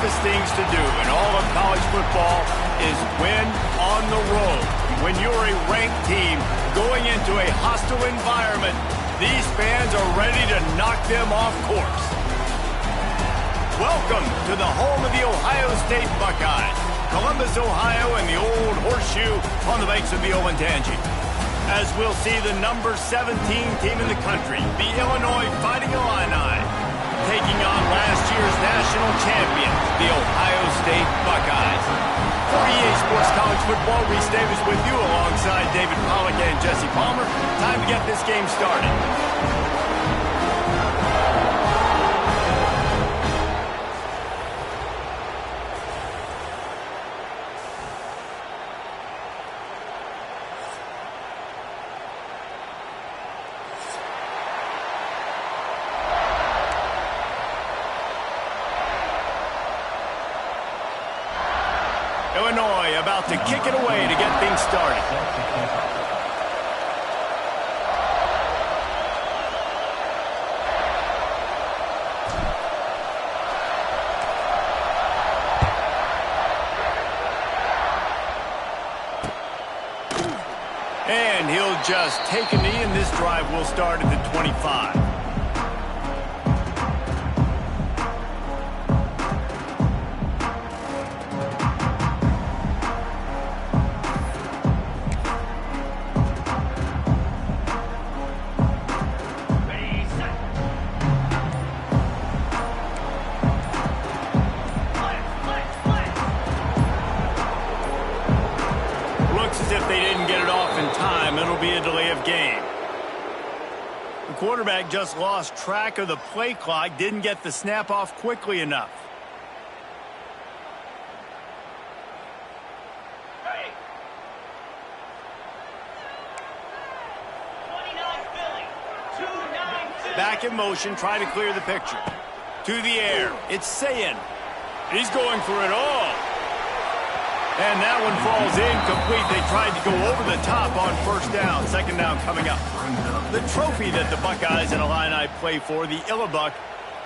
toughest things to do in all of college football is win on the road. When you're a ranked team going into a hostile environment, these fans are ready to knock them off course. Welcome to the home of the Ohio State Buckeyes, Columbus, Ohio, and the old horseshoe on the banks of the Olentangy. As we'll see the number 17 team in the country, the Illinois Fighting Illini, taking on last year's national champion, the Ohio State Buckeyes. For EA Sports College Football, Reese Davis with you alongside David Pollack and Jesse Palmer. Time to get this game started. Illinois about to kick it away to get things started. And he'll just take a knee, and this drive will start at the 25. If they didn't get it off in time, it'll be a delay of game. The quarterback just lost track of the play clock, didn't get the snap off quickly enough. Back in motion, try to clear the picture. To the air, it's Sayin. He's going for it all. And that one falls incomplete. They tried to go over the top on first down. Second down coming up. The trophy that the Buckeyes and Illini play for, the Illibuck,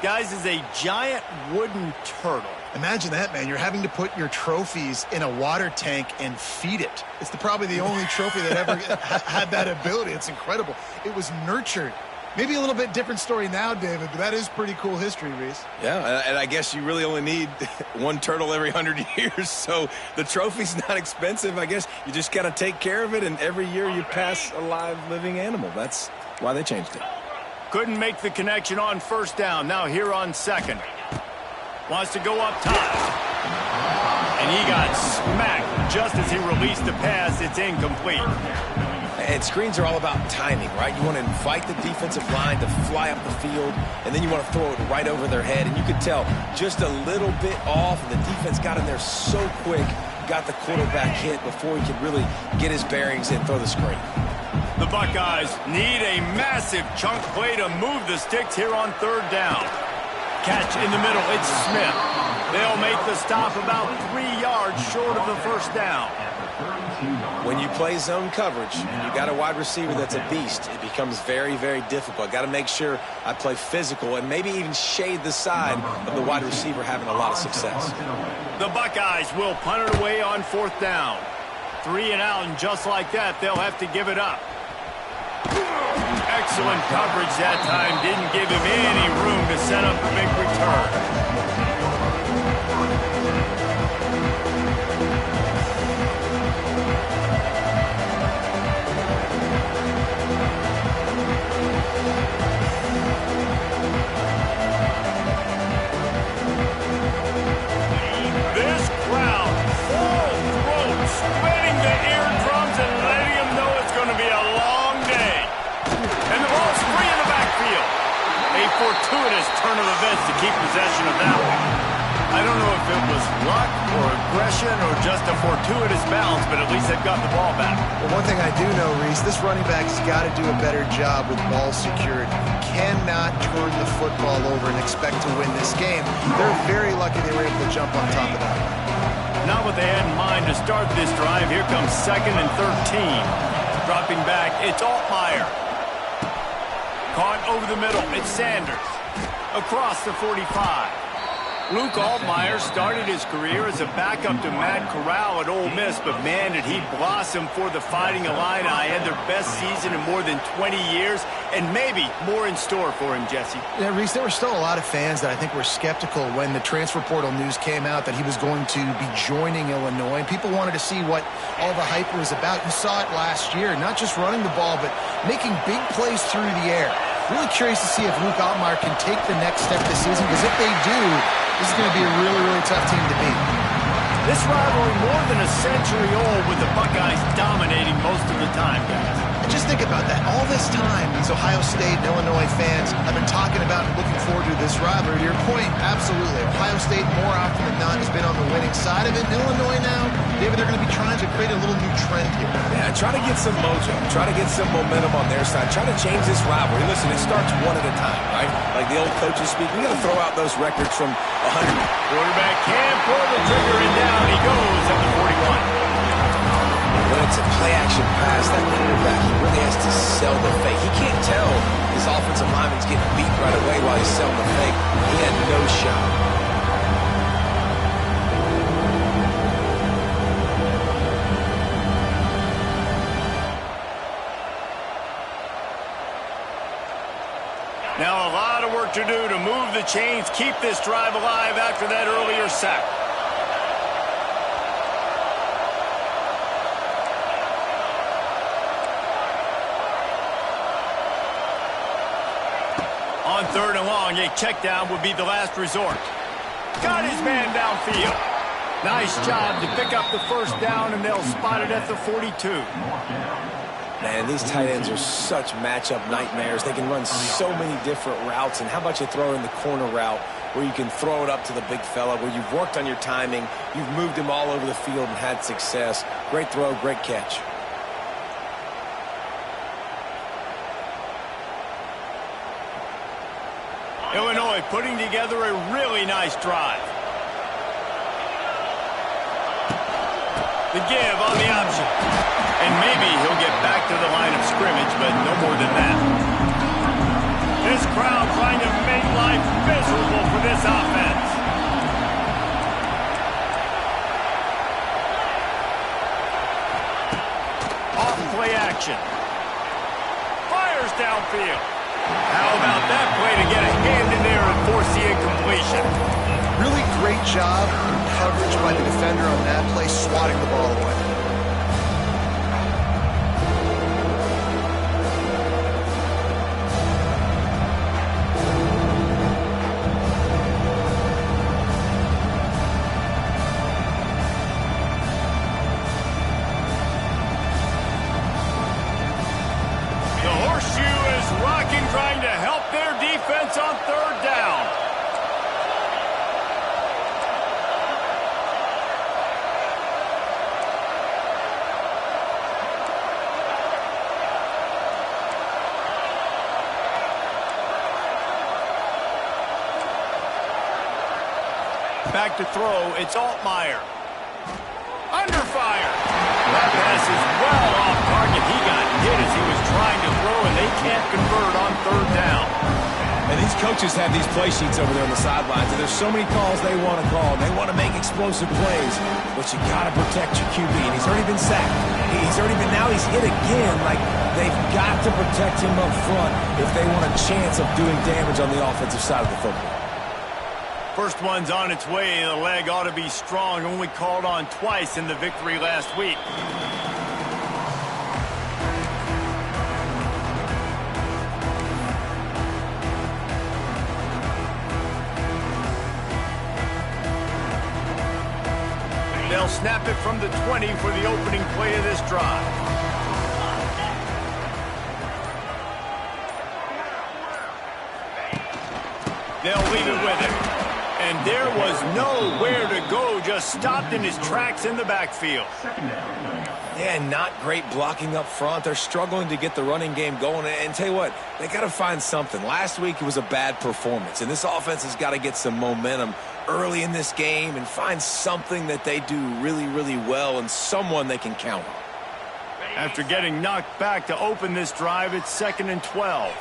guys, is a giant wooden turtle. Imagine that, man. You're having to put your trophies in a water tank and feed it. It's probably the only trophy that ever had that ability. It's incredible. It was nurtured. Maybe a little bit different story now, David, but that is pretty cool history, Reese. Yeah, and I guess you really only need one turtle every 100 years, so the trophy's not expensive. I guess you just got to take care of it, and every year you pass a live, living animal. That's why they changed it. Couldn't make the connection on first down. Now here on second. Wants to go up top. And he got smacked just as he released the pass. It's incomplete. And screens are all about timing, right? You want to invite the defensive line to fly up the field, and then you want to throw it right over their head. And you could tell just a little bit off, and the defense got in there so quick, got the quarterback hit before he could really get his bearings and throw the screen. The Buckeyes need a massive chunk play to move the sticks here on third down. Catch in the middle, it's Smith. They'll make the stop about 3 yards short of the first down. When you play zone coverage and you got a wide receiver that's a beast, it becomes very, very difficult. Got to make sure I play physical and maybe even shade the side of the wide receiver having a lot of success. The Buckeyes will punt it away on fourth down. 3 and out, and just like that, they'll have to give it up. Excellent coverage that time. Didn't give him any room to set up a big return. Fortuitous turn of events to keep possession of that one. I don't know if it was luck or aggression or just a fortuitous bounce, but at least they've got the ball back. Well, one thing I do know, Reese, this running back's got to do a better job with ball security. Cannot turn the football over and expect to win this game. They're very lucky they were able to jump on top of that. Not what they had in mind to start this drive. Here comes 2nd and 13. Dropping back, it's Altmaier. Caught over the middle, it's Sanders. Across the 45. Luke Altmaier started his career as a backup to Matt Corral at Ole Miss, but man, did he blossom for the Fighting Illini. Had their best season in more than 20 years, and maybe more in store for him, Jesse. Yeah, Reese, there were still a lot of fans that I think were skeptical when the transfer portal news came out that he was going to be joining Illinois. People wanted to see what all the hype was about. You saw it last year, not just running the ball, but making big plays through the air. Really curious to see if Luke Altmaier can take the next step this season, because if they do, this is going to be a really, really tough team to beat. This rivalry more than a century old, with the Buckeyes dominating most of the time, guys. And just think about that. All this time, these Ohio State and Illinois fans have been talking about and looking forward to this rivalry. To your point, absolutely. Ohio State, more often than not, has been on the winning side of it. In Illinois now, David, they're going to be trying to create a little new trend here. Yeah, try to get some mojo. Try to get some momentum on their side. Try to change this rivalry. Listen, it starts one at a time, right? Like the old coaches speak. We got to throw out those records from 100. Quarterback can't pull the trigger, and down he goes at the 41. When it's a play-action pass, that quarterback, he really has to sell the fake. He can't tell his offensive lineman's getting beat right away while he's selling the fake. He had no shot. Now a lot of work to do to move the chains, keep this drive alive after that earlier sack. On third and long, a check down would be the last resort. Got his man downfield. Nice job to pick up the first down, and they'll spot it at the 42. Man, these tight ends are such matchup nightmares. They can run so many different routes, and how about you throw in the corner route where you can throw it up to the big fella, where you've worked on your timing, you've moved him all over the field and had success. Great throw, great catch. Illinois putting together a really nice drive. The give on the option. And maybe he'll get back to the line of scrimmage, but no more than that. This crowd trying to make life miserable for this offense. Off play action. Fires downfield. How about that play to get a hand in there and force the incompletion? Really great job in coverage by the defender on that play, swatting the ball away. Trying to help their defense on third down. Back to throw, it's Altmaier. Under fire. That pass is well off target. He got hit as he was trying to throw, and they can't convert on third down. And these coaches have these play sheets over there on the sidelines, and there's so many calls they want to call. They want to make explosive plays, but you got to protect your QB, and he's already been sacked. Now he's hit again. Like, they've got to protect him up front if they want a chance of doing damage on the offensive side of the football. First one's on its way, and the leg ought to be strong. Only called on twice in the victory last week. They'll snap it from the 20 for the opening play of this drive. They'll leave it with him. And there was nowhere to go, just stopped in his tracks in the backfield. Yeah, not great blocking up front. They're struggling to get the running game going. And tell you what, they got to find something. Last week it was a bad performance, and this offense has got to get some momentum early in this game and find something that they do really, really well and someone they can count on. After getting knocked back to open this drive, it's 2nd and 12.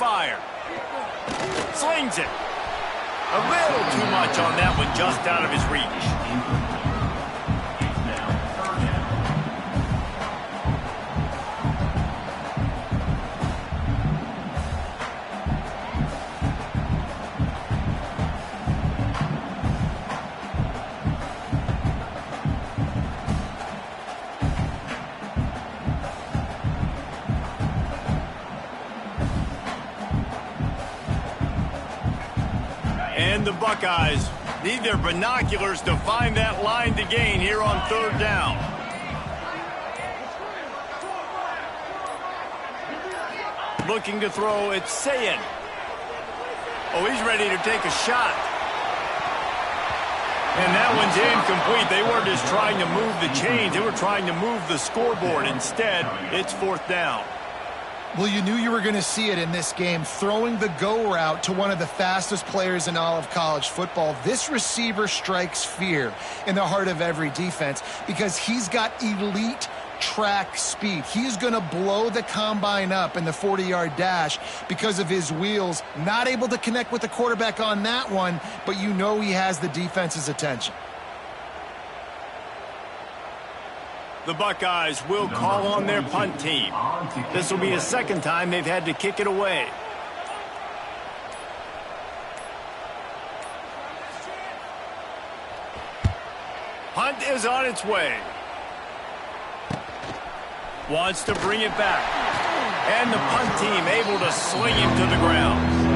fire. Slings it. A little too much on that one, just out of his reach. And the Buckeyes need their binoculars to find that line to gain here on third down. Looking to throw, it's Sayin. Oh, he's ready to take a shot. And that one's incomplete. They weren't just trying to move the chains. They were trying to move the scoreboard. Instead, it's fourth down. Well, you knew you were going to see it in this game, throwing the go route to one of the fastest players in all of college football. This receiver strikes fear in the heart of every defense because he's got elite track speed. He's going to blow the combine up in the 40-yard dash because of his wheels. Not able to connect with the quarterback on that one, but you know he has the defense's attention. The Buckeyes will call on their punt team. This will be the second time they've had to kick it away. Punt is on its way. Wants to bring it back. And the punt team able to sling him to the ground.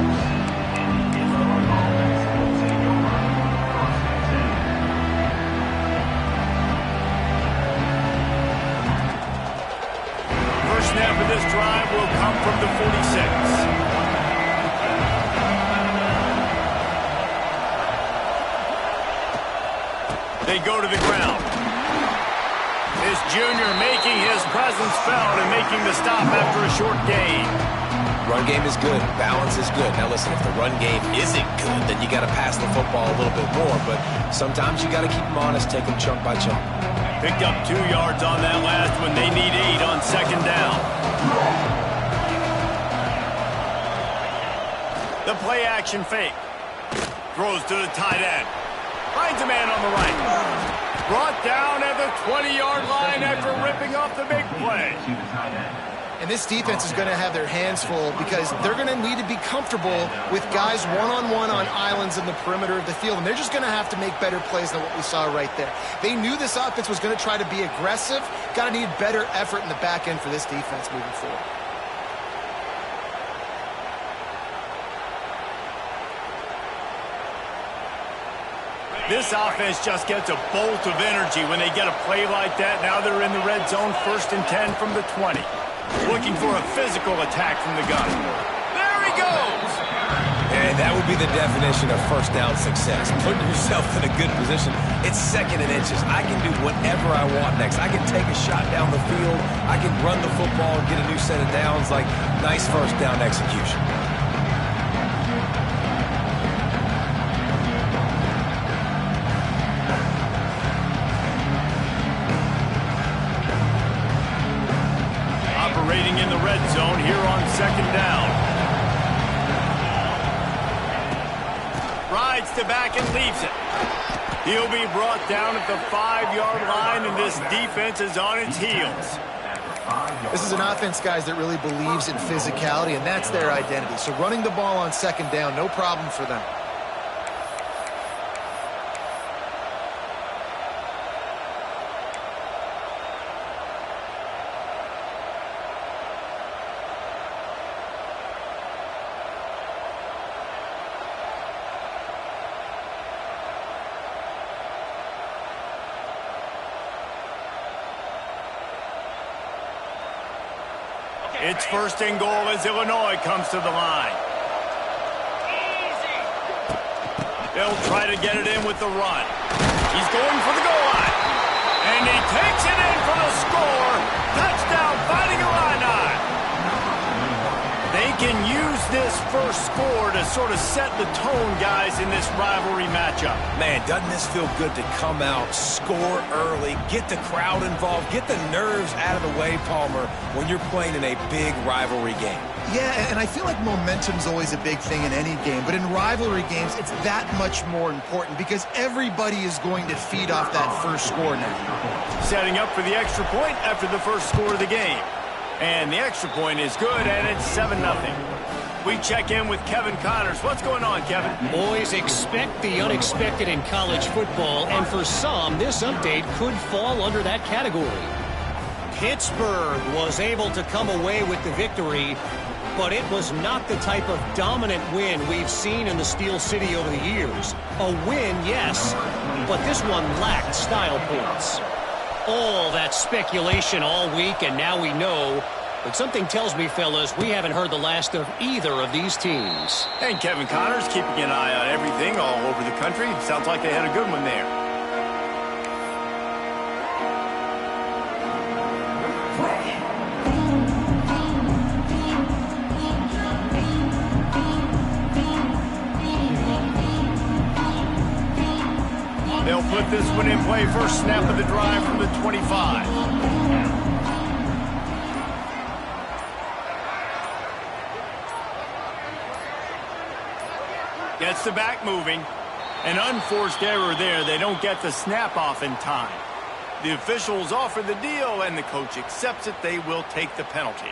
Snap of this drive will come from the 46. They go to the ground. This junior making his presence felt and making the stop after a short gain. Run game is good. Balance is good. Now listen, if the run game isn't good, then you got to pass the football a little bit more. But sometimes you got to keep them honest, take them chunk by chunk. Picked up 2 yards on that last one. They need 8 on second down. The play action fake. Throws to the tight end. Finds a man on the right. Brought down at the 20-yard line after ripping off the big play. And this defense is going to have their hands full because they're going to need to be comfortable with guys one-on-one on islands in the perimeter of the field. And they're just going to have to make better plays than what we saw right there. They knew this offense was going to try to be aggressive. Got to need better effort in the back end for this defense moving forward. This offense just gets a bolt of energy when they get a play like that. Now they're in the red zone, 1st and 10 from the 20. Looking for a physical attack from the gun. There he goes! And that would be the definition of first down success. Putting yourself in a good position. It's 2nd and inches. I can do whatever I want next. I can take a shot down the field. I can run the football and get a new set of downs. Like, nice first down execution. Operating in the red zone here on second down. Rides to back and leaves it. He'll be brought down at the 5-yard line, and this defense is on its heels. This is an offense, guys, that really believes in physicality, and that's their identity. So running the ball on second down, no problem for them. It's 1st and goal as Illinois comes to the line. They'll try to get it in with the run. He's going for the goal line. And he takes it in for the score. Touchdown, Fighting Illini. Think can use this first score to sort of set the tone, guys, in this rivalry matchup. Man, doesn't this feel good to come out, score early, get the crowd involved, get the nerves out of the way, Palmer, when you're playing in a big rivalry game. Yeah, and I feel like momentum's always a big thing in any game, but in rivalry games, it's that much more important because everybody is going to feed off that first score now. Setting up for the extra point after the first score of the game. And the extra point is good, and it's 7-0. We check in with Kevin Connors. What's going on, Kevin? Boys, expect the unexpected in college football, and for some, this update could fall under that category. Pittsburgh was able to come away with the victory, but it was not the type of dominant win we've seen in the Steel City over the years. A win, yes, but this one lacked style points. All that speculation all week, and now we know. But something tells me, fellas, we haven't heard the last of either of these teams. And Kevin Connors keeping an eye on everything all over the country. Sounds like they had a good one there. They'll put this one in play. First snap of the drive from the 25. Gets the back moving. An unforced error there. They don't get the snap off in time. The officials offer the deal, and the coach accepts it. They will take the penalty.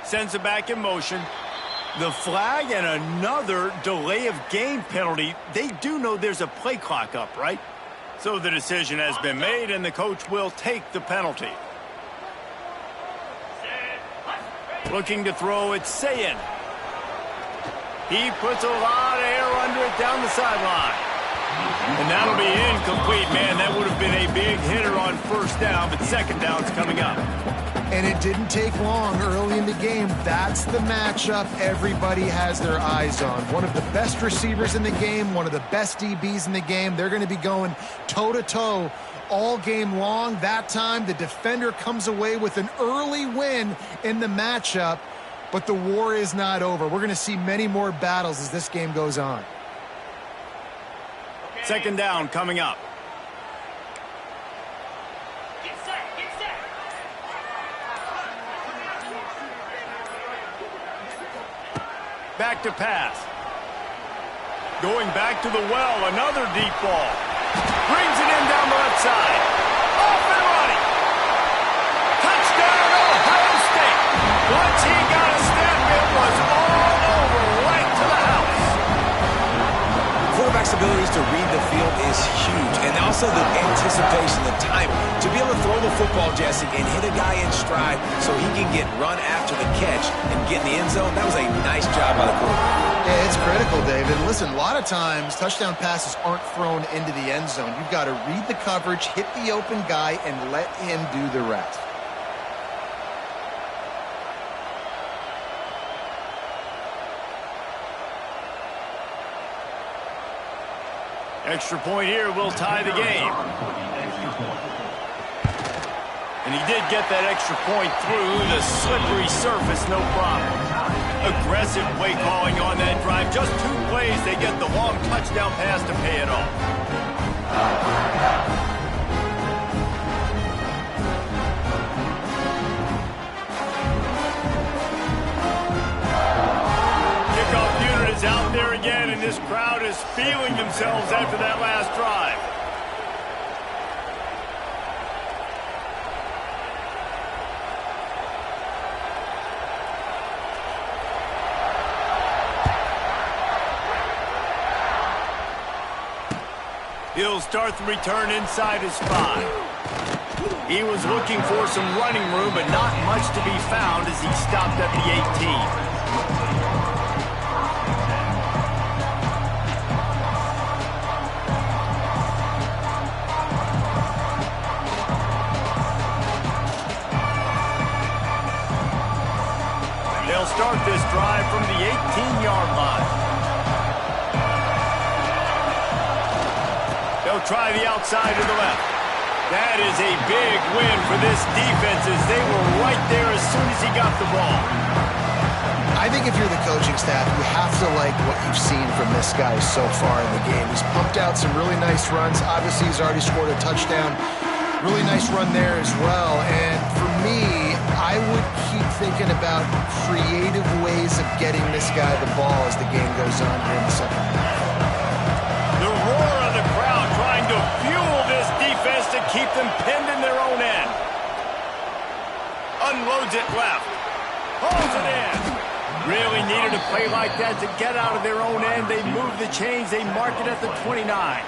Sends it back in motion. The flag and another delay of game penalty. They do know there's a play clock up, right? So the decision has been made, and the coach will take the penalty. Looking to throw, it's Sayin. He puts a lot of air under it down the sideline. And that'll be incomplete, man. That would have been a big hitter on first down, but second down's coming up. And it didn't take long early in the game. That's the matchup everybody has their eyes on. One of the best receivers in the game, one of the best DBs in the game. They're going to be going toe-to-toe all game long. That time, the defender comes away with an early win in the matchup, but the war is not over. We're going to see many more battles as this game goes on. Second down coming up. Back to pass. Going back to the well, another deep ball. Brings it in down the left side. Off and running. Touchdown, Ohio State. Once he got a step, it was all over, right to the house. Quarterback's abilities to read the field is huge, and also the anticipation, the time to be able to throw the football, Jesse, and hit a guy in stride so he can get run after the catch and get in the end zone. That was a nice job by the quarterback. Yeah, it's critical, David. Listen, a lot of times touchdown passes aren't thrown into the end zone. You've got to read the coverage, hit the open guy, and let him do the rest. Extra point here will tie the game. And he did get that extra point through the slippery surface, no problem. Aggressive play calling on that drive. Just 2 plays, they get the long touchdown pass to pay it off. Kickoff unit is out there again, and this crowd is feeling themselves after that last drive. He'll start the return inside his 5. He was looking for some running room, but not much to be found as he stopped at the 18. start this drive from the 18-yard line. They'll try the outside to the left. That is a big win for this defense as they were right there as soon as he got the ball. I think if you're the coaching staff, you have to like what you've seen from this guy so far in the game. He's pumped out some really nice runs. Obviously, he's already scored a touchdown. Really nice run there as well. And for me, I would keep thinking about creative ways of getting this guy the ball as the game goes on here in the second half. The roar of the crowd trying to fuel this defense to keep them pinned in their own end. Unloads it left. Pulls it in. Really needed a play like that to get out of their own end. They move the chains. They mark it at the 29.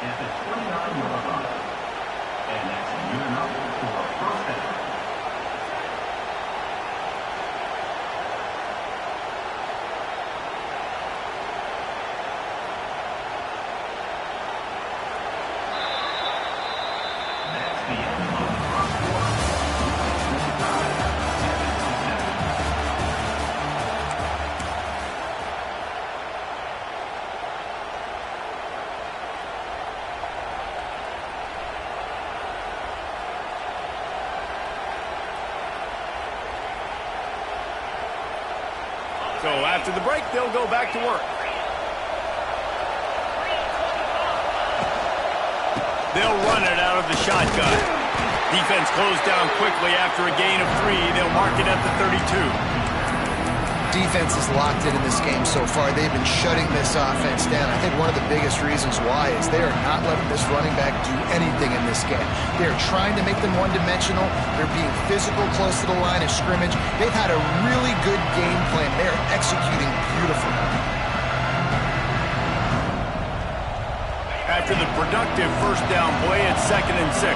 So after the break, they'll go back to work. They'll run it out of the shotgun. Defense closed down quickly after a gain of 3. They'll mark it at the 32. Defense is locked in this game so far. They've been shutting this offense down. I think one of the biggest reasons why is they are not letting this running back do anything in this game. They're trying to make them one-dimensional. They're being physical close to the line of scrimmage. They've had a really good game plan. They're executing beautifully. After the productive first down play, it's 2nd and 6.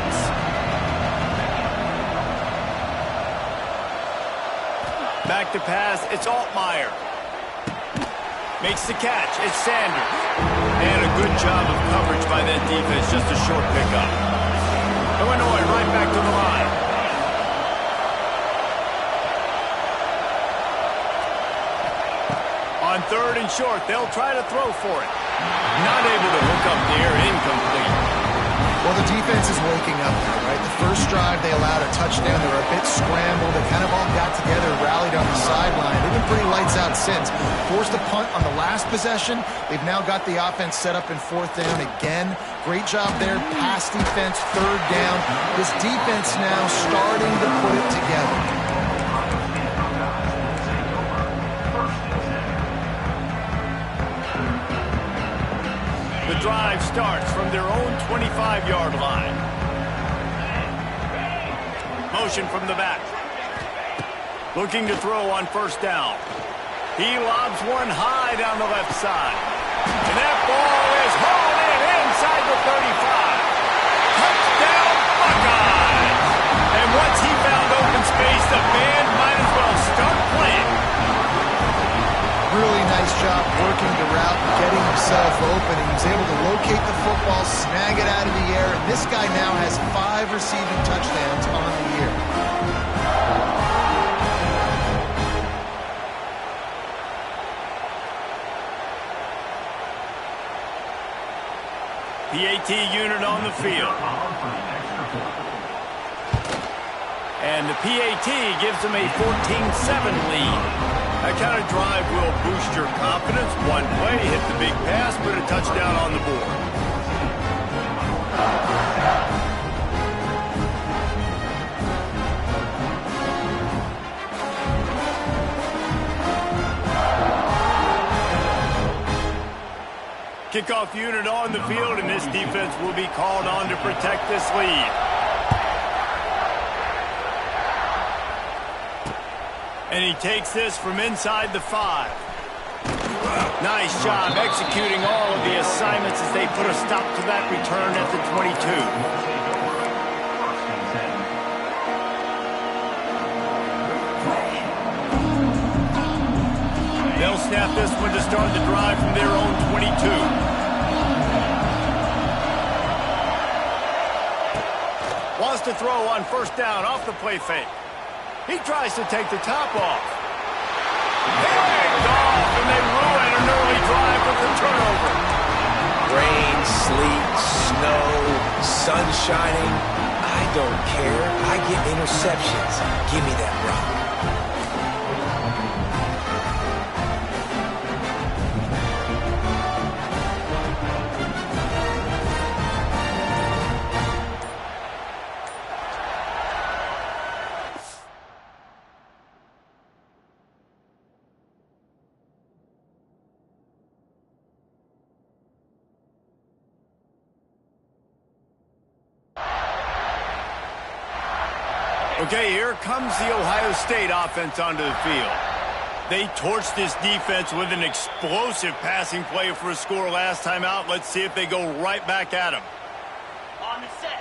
Back to pass, it's Altmaier. Makes the catch, it's Sanders. And a good job of coverage by that defense, just a short pickup. Illinois right back to the line. On 3rd and short, they'll try to throw for it. Not able to hook up there, incomplete. Well, the defense is waking up now, right? The first drive, they allowed a touchdown. They were a bit scrambled. They kind of all got together, rallied on the sideline. They've been pretty lights out since. Forced a punt on the last possession. They've now got the offense set up in 4th down again. Great job there. Pass defense, 3rd down. This defense now starting to put it together. The drive starts from their own 25-yard line. Motion from the back. Looking to throw on 1st down. He lobs one high down the left side. And that ball is hauled in inside the 35. Touchdown, Buckeyes! And once he found open space, the band might as well start playing. Really nice job working the route, getting himself open. He was able to locate the football, snag it out of the air, and this guy now has 5 receiving touchdowns on the year. PAT unit on the field. And the PAT gives them a 14-7 lead. That kind of drive will boost your confidence. One play, hit the big pass, put a touchdown on the board. Kickoff unit on the field, and this defense will be called on to protect this lead. And he takes this from inside the 5. Nice job executing all of the assignments as they put a stop to that return at the 22. They'll snap this one to start the drive from their own 22. Wants to throw on 1st down off the play fake. He tries to take the top off. Picked off, and they ruin an early drive with the turnover. Rain, sleet, snow, sun shining. I don't care. I get interceptions. Give me that rock. Okay, here comes the Ohio State offense onto the field. They torched this defense with an explosive passing play for a score last time out. Let's see if they go right back at them. On the set.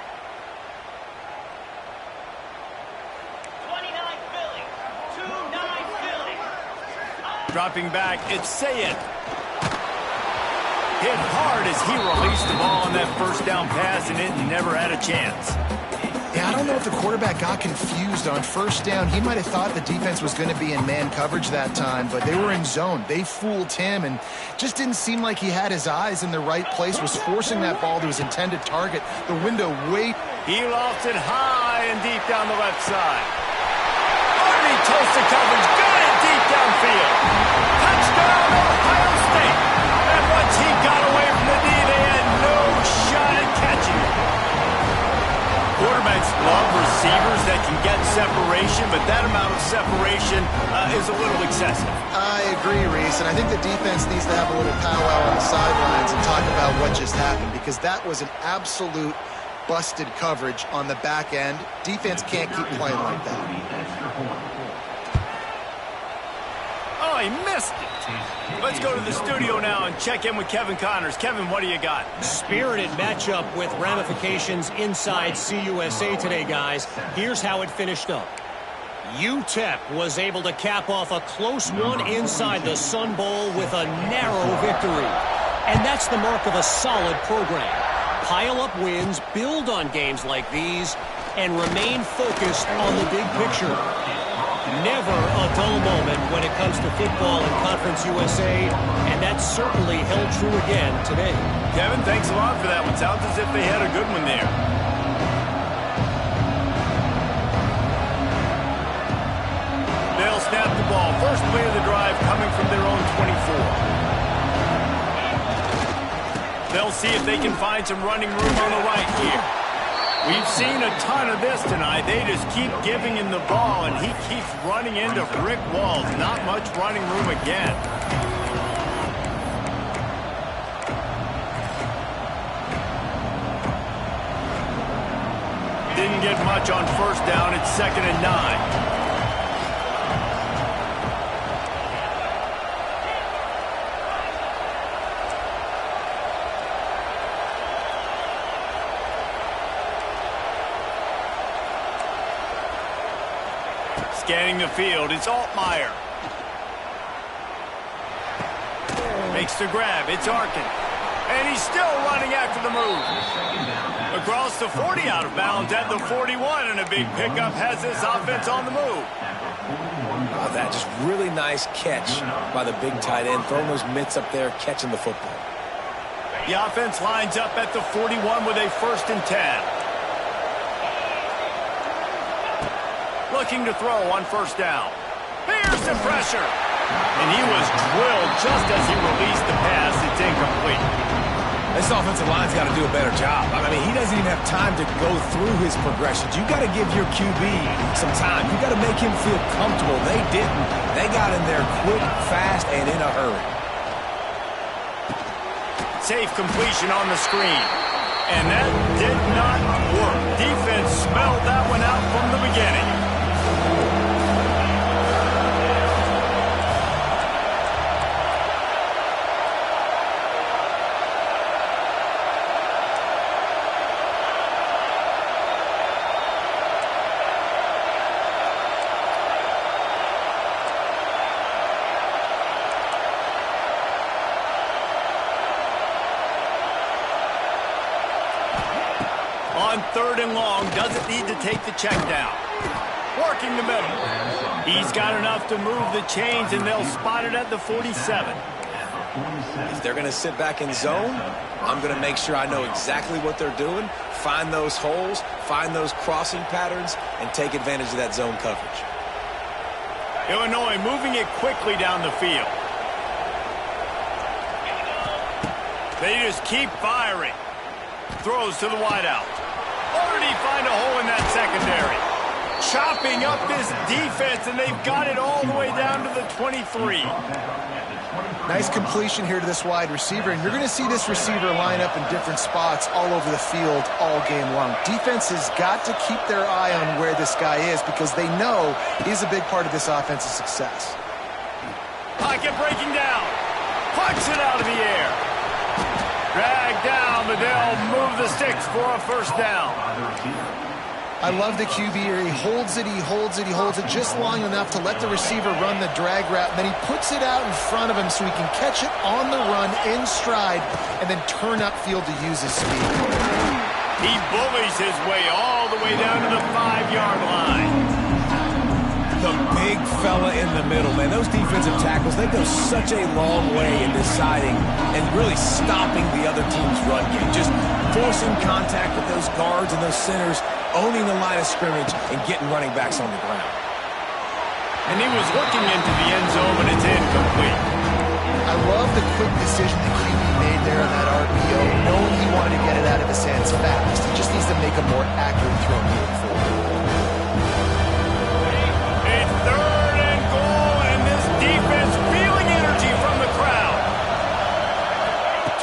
29 Philly. 2-9 Philly. Dropping back, it's Sayed. Hit hard as he released the ball on that first down pass, and it never had a chance. Yeah, I don't know if the quarterback got confused on first down. He might have thought the defense was going to be in man coverage that time, but they were in zone. They fooled him and just didn't seem like he had his eyes in the right place, was forcing that ball to his intended target. The window way. He lofts it high and deep down the left side. Underneath toasted coverage, got it deep downfield. Touchdown, Ohio State. And once he got away from the D, they had no shot at catching it. Quarterbacks love receivers that can get separation, but that amount of separation is a little excessive. I agree, Reese, and I think the defense needs to have a little powwow on the sidelines and talk about what just happened, because that was an absolute busted coverage on the back end. Defense can't keep playing like that. Oh, he missed it. Let's go to the studio now and check in with Kevin Connors. Kevin, what do you got? Spirited matchup with ramifications inside CUSA today, guys. Here's how it finished up. UTEP was able to cap off a close one inside the Sun Bowl with a narrow victory. And that's the mark of a solid program. Pile up wins, build on games like these, and remain focused on the big picture. Never a dull moment when it comes to football in Conference USA, and that certainly held true again today. Kevin, thanks a lot for that one. Sounds as if they had a good one there. They'll snap the ball. First play of the drive coming from their own 24. They'll see if they can find some running room on the right here. We've seen a ton of this tonight. They just keep giving him the ball, and he keeps running into brick walls. Not much running room again. Didn't get much on first down. It's 2nd and 9. Scanning the field, it's Altmaier. Makes the grab, it's Arkin. And he's still running after the move. Across the 40, out of bounds at the 41, and a big pickup has this offense on the move. Oh, that just really nice catch by the big tight end, throwing those mitts up there, catching the football. The offense lines up at the 41 with a 1st and 10. Looking to throw on first down. Here's the pressure. And he was drilled just as he released the pass. It's incomplete. This offensive line's got to do a better job. I mean, he doesn't even have time to go through his progressions. You got to give your QB some time. You got to make him feel comfortable. They didn't. They got in there quick, fast, and in a hurry. Safe completion on the screen. And that did not work. Defense smelled that one out from the beginning. On 3rd and long, doesn't need to take the check down. Working the middle. He's got enough to move the chains, and they'll spot it at the 47. If they're going to sit back in zone, I'm going to make sure I know exactly what they're doing, find those holes, find those crossing patterns, and take advantage of that zone coverage. Illinois moving it quickly down the field. They just keep firing. Throws to the wideout. Already find a hole in that secondary. Chopping up this defense, and they've got it all the way down to the 23. Nice completion here to this wide receiver, and you're going to see this receiver line up in different spots all over the field all game long. Defense has got to keep their eye on where this guy is because they know he's a big part of this offense's success. Pocket breaking down. Punch it out of the air. Drag down, but they'll move the sticks for a first down. I love the QB here. He holds it, he holds it, he holds it just long enough to let the receiver run the drag route, and then he puts it out in front of him so he can catch it on the run in stride and then turn upfield to use his speed. He bullies his way all the way down to the 5-yard line. The big fella in the middle, man. Those defensive tackles, they go such a long way in deciding and really stopping the other team's run game. Just forcing contact with those guards and those centers, owning the line of scrimmage, and getting running backs on the ground. And he was looking into the end zone, but it's incomplete. I love the quick decision that QB made there on that RPO, knowing he wanted to get it out of his hands fast. He just needs to make a more accurate throw moving forward. It's 3rd and goal, and this defense feeling energy from the crowd.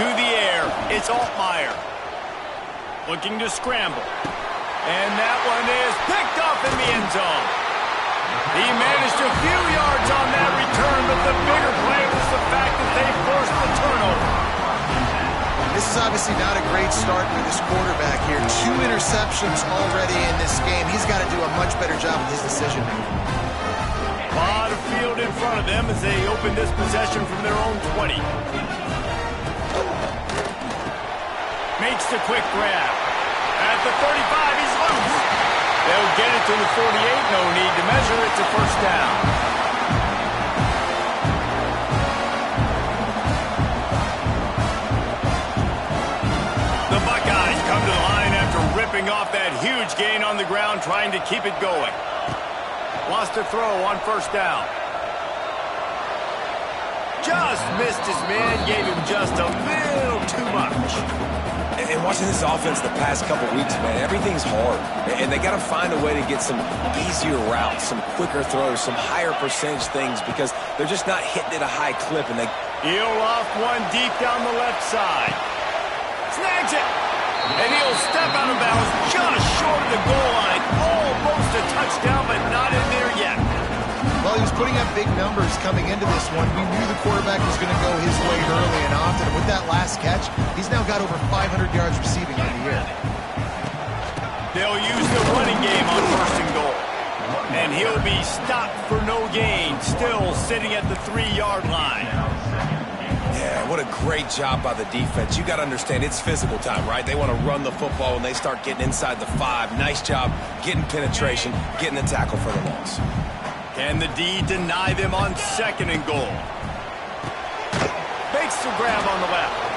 To the air, it's Altmaier. Looking to scramble. And that one is picked up in the end zone. He managed a few yards on that return, but the bigger play was the fact that they forced the turnover. This is obviously not a great start for this quarterback here. 2 interceptions already in this game. He's got to do a much better job with his decision-making. A lot of field in front of them as they open this possession from their own 20. Makes the quick grab. At the 35, he's loose. They'll get it to the 48. No need to measure. It's a first down. The Buckeyes come to the line after ripping off that huge gain on the ground, trying to keep it going. Lost a throw on first down. Just missed his man, gave him just a little too much. And watching this offense the past couple weeks, man, everything's hard. And they got to find a way to get some easier routes, some quicker throws, some higher percentage things because they're just not hitting at a high clip. And he'll off one deep down the left side. Snags it. And he'll step out of bounds just short of the goal line. Almost a touchdown, but not in there yet. Well, he was putting up big numbers coming into this one. We knew the quarterback was going to go his way early and often. And with that last catch, he's now got over 500 yards receiving on the year. They'll use the running game on 1st and goal. And he'll be stopped for no gain, still sitting at the 3-yard line. yeah, what a great job by the defense. You got to understand, it's physical time, right? They want to run the football when they start getting inside the 5. Nice job getting penetration, getting the tackle for the loss. Can the D deny them on 2nd and goal? Makes the grab on the left.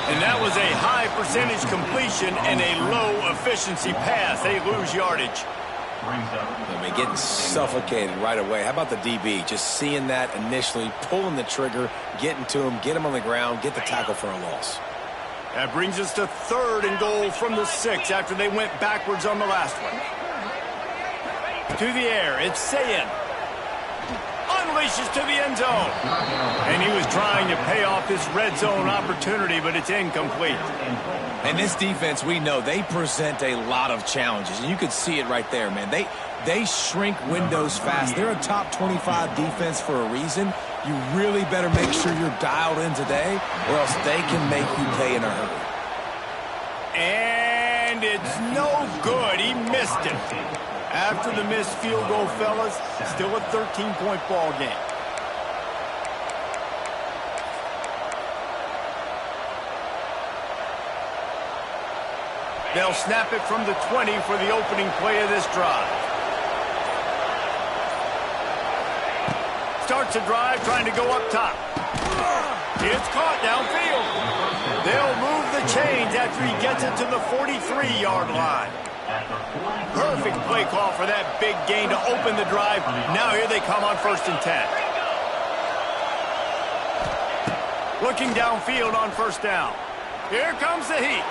And that was a high percentage completion and a low efficiency pass. They lose yardage. I mean, getting suffocated right away. How about the DB? Just seeing that initially, pulling the trigger, getting to him, get him on the ground, get the tackle for a loss. That brings us to 3rd and goal from the 6 after they went backwards on the last one. To the air, it's Sayin. Unleashes to the end zone. And he was trying to pay off this red zone opportunity, but it's incomplete. And this defense, we know, they present a lot of challenges. And you could see it right there, man. They shrink windows fast. They're a top 25 defense for a reason. You really better make sure you're dialed in today, or else they can make you pay in a hurry. And it's no good. He missed it. After the missed field goal, fellas, still a 13-point ball game. They'll snap it from the 20 for the opening play of this drive. starts the drive trying to go up top. It's caught downfield. They'll move the chains after he gets it to the 43-yard line. Perfect play call for that big gain to open the drive. Now here they come on 1st and 10. Looking downfield on 1st down. Here comes the heat.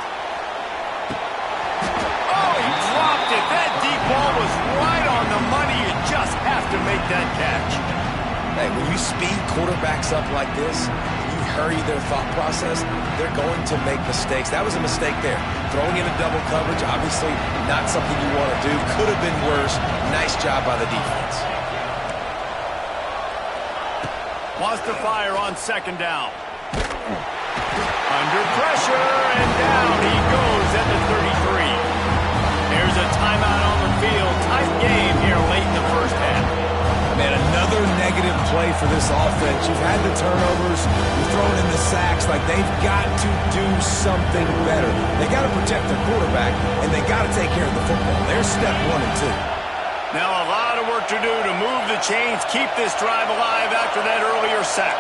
Oh, he dropped it. That deep ball was right on the money. You just have to make that catch. Hey, when you speed quarterbacks up like this, you hurry their thought process, they're going to make mistakes. That was a mistake there. Throwing into double coverage, obviously not something you want to do. Could have been worse. Nice job by the defense. Wants to fire on 2nd down. Under pressure, and down he goes at the 33. There's a timeout on the field. Tight game here late in the 1st half. Man, another negative play for this offense. You've had the turnovers, you're throwing in the sacks. Like, they've got to do something better. They got to protect their quarterback, and they got to take care of the football. There's step 1 and 2. Now a lot of work to do to move the chains, keep this drive alive after that earlier sack.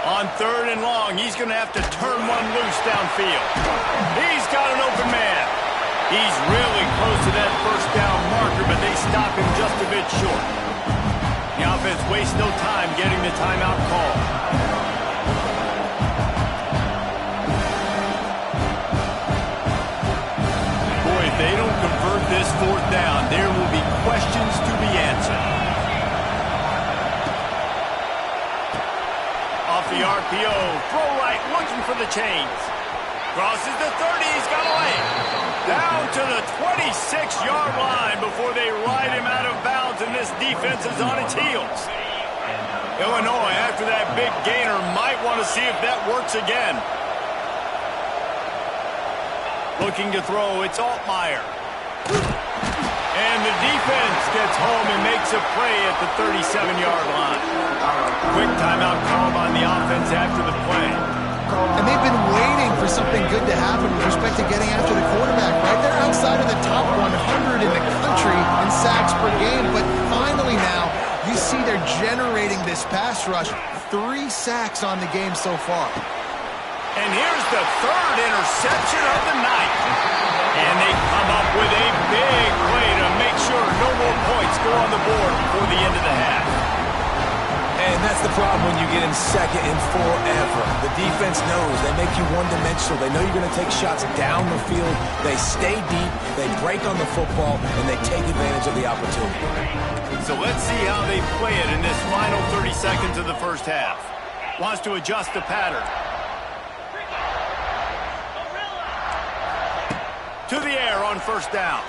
On 3rd and long, he's going to have to turn one loose downfield. He's got an open man. He's really close to that 1st down marker, but they stop him just a bit short. The offense wastes no time getting the timeout call. Boy, if they don't convert this 4th down, there will be questions to be answered. Off the RPO, throw right, looking for the chains. Crosses the 30, he's got a lane. Down to the 26-yard line before they ride him out of bounds, and this defense is on its heels. Illinois, after that big gainer, might want to see if that works again. Looking to throw, it's Altmaier. And the defense gets home and makes a play at the 37-yard line. Quick timeout called on the offense after the play. And they've been waiting for something good to happen with respect to getting after the quarterback, right? They're outside of the top 100 in the country in sacks per game, but finally now you see they're generating this pass rush. 3 sacks on the game so far. And here's the 3rd interception of the night. And they come up with a big play to make sure no more points go on the board before the end of the half. And that's the problem when you get in 2nd and forever. The defense knows. They make you one-dimensional. They know you're going to take shots down the field. They stay deep, they break on the football, and they take advantage of the opportunity. So let's see how they play it in this final 30 seconds of the 1st half. Wants to adjust the pattern. To the air on 1st down.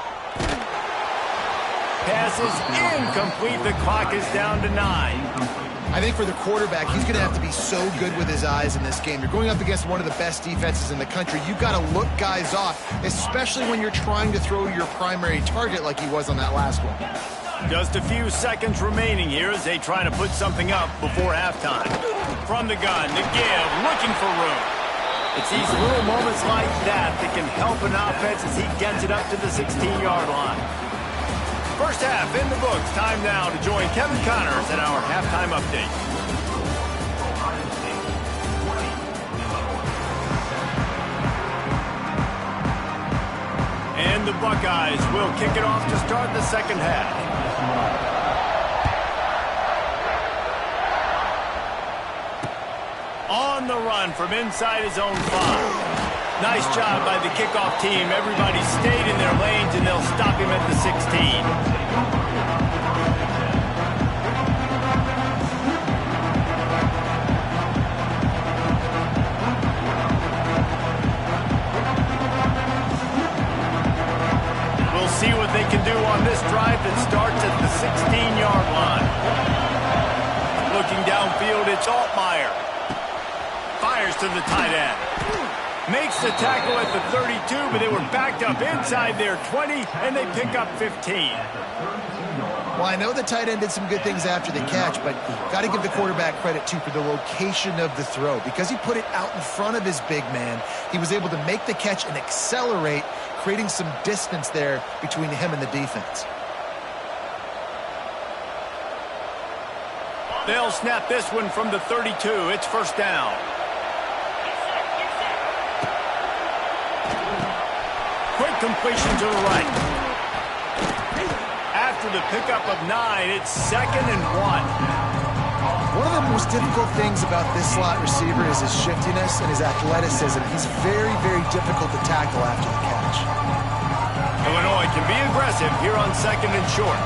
Pass is incomplete. The clock is down to 9. I think for the quarterback, he's going to have to be so good with his eyes in this game. You're going up against one of the best defenses in the country. You've got to look guys off, especially when you're trying to throw your primary target like he was on that last one. Just a few seconds remaining here as they try to put something up before halftime. From the gun, the give, looking for room. It's these little moments like that that can help an offense as he gets it up to the 16-yard line. 1st half in the books. Time now to join Kevin Connors at our halftime update. And the Buckeyes will kick it off to start the 2nd half. On the run from inside his own 5. Nice job by the kickoff team. Everybody stayed in their lanes, and they'll stop him at the 16. We'll see what they can do on this drive that starts at the 16-yard line. Looking downfield, it's Altmaier. Fires to the tight end. Makes the tackle at the 32, but they were backed up inside their 20, and they pick up 15. Well, I know the tight end did some good things after the catch, but got to give the quarterback credit, too, for the location of the throw. Because he put it out in front of his big man, he was able to make the catch and accelerate, creating some distance there between him and the defense. They'll snap this one from the 32. It's first down. Quick completion to the right. After the pickup of 9, it's 2nd and 1. One of the most difficult things about this slot receiver is his shiftiness and his athleticism. He's very, very difficult to tackle after the catch. Illinois can be aggressive here on 2nd and short.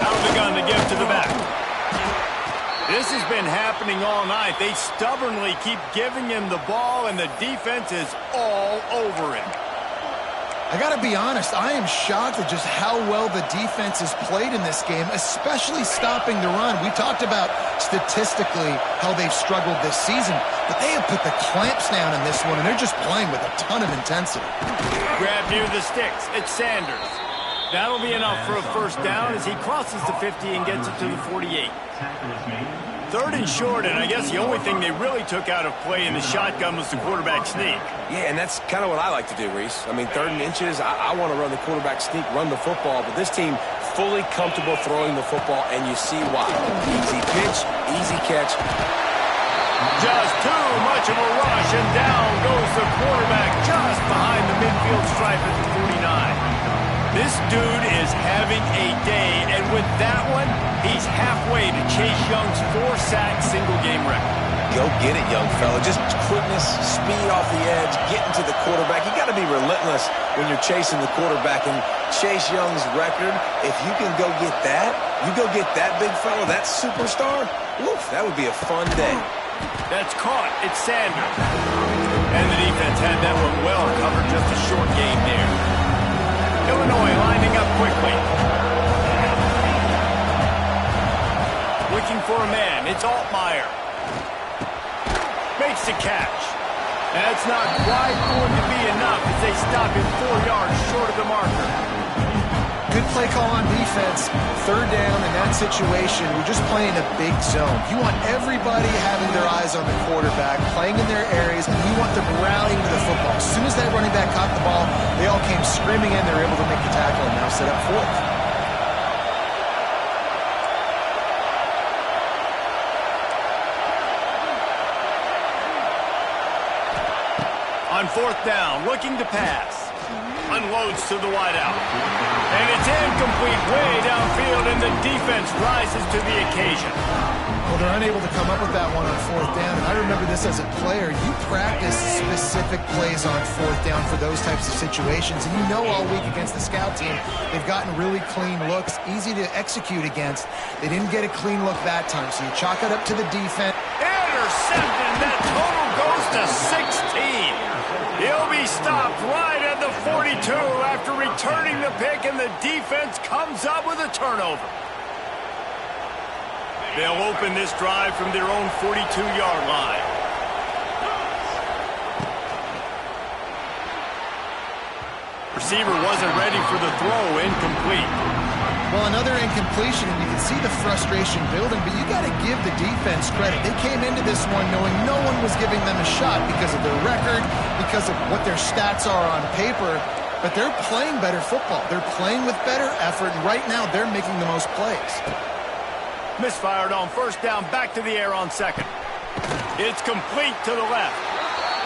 Out of the gun to give to the back. This has been happening all night. They stubbornly keep giving him the ball, and the defense is all over him. I got to be honest, I am shocked at just how well the defense has played in this game, especially stopping the run. We talked about statistically how they've struggled this season, but they have put the clamps down in this one, and they're just playing with a ton of intensity. Grab near the sticks. It's Sanders. That'll be enough for a first down as he crosses the 50 and gets it to the 48. 3rd and short, and I guess the only thing they really took out of play in the shotgun was the quarterback sneak. Yeah, and that's kind of what I like to do, Reese. I mean, 3rd and inches, I want to run the quarterback sneak, run the football, but this team fully comfortable throwing the football, and you see why. Easy pitch, easy catch. Just too much of a rush, and down goes the quarterback just behind the midfield stripe at the 49. This dude is having a day, and with that one, he's halfway to Chase Young's 4-sack single-game record. Go get it, young fella. Just quickness, speed off the edge, getting to the quarterback. You got to be relentless when you're chasing the quarterback. And Chase Young's record, if you can go get that, you go get that big fella, that superstar, woof, that would be a fun day. That's caught. It's Sanders. And the defense had that one well covered. Just a short game there. Illinois lining up quickly. Looking for a man. It's Altmaier. Makes the catch. That's not quite going to be enough as they stop him 4 yards short of the marker. Good play call on defense. 3rd down in that situation. We're just playing a big zone. You want everybody having their eyes on the quarterback, playing in their areas, and you want them routing to the football. As soon as that running back caught the ball, they all came screaming in. They were able to make the tackle and now set up 4th. On 4th down, looking to pass. Unloads to the wideout. And it's incomplete way downfield, and the defense rises to the occasion. Well, they're unable to come up with that one on 4th down, and I remember this as a player. You practice specific plays on 4th down for those types of situations, and you know all week against the scout team, they've gotten really clean looks, easy to execute against. They didn't get a clean look that time, so you chalk it up to the defense. Intercepted. That total goes to 16. He'll be stopped right at the 42 after returning the pick, and the defense comes up with a turnover. They'll open this drive from their own 42-yard line. Receiver wasn't ready for the throw, incomplete. Well, another incompletion, and you can see the frustration building, but you got to give the defense credit. They came into this one knowing no one was giving them a shot because of their record, because of what their stats are on paper, but they're playing better football. They're playing with better effort, and right now they're making the most plays. Misfired on 1st down, back to the air on 2nd. It's complete to the left.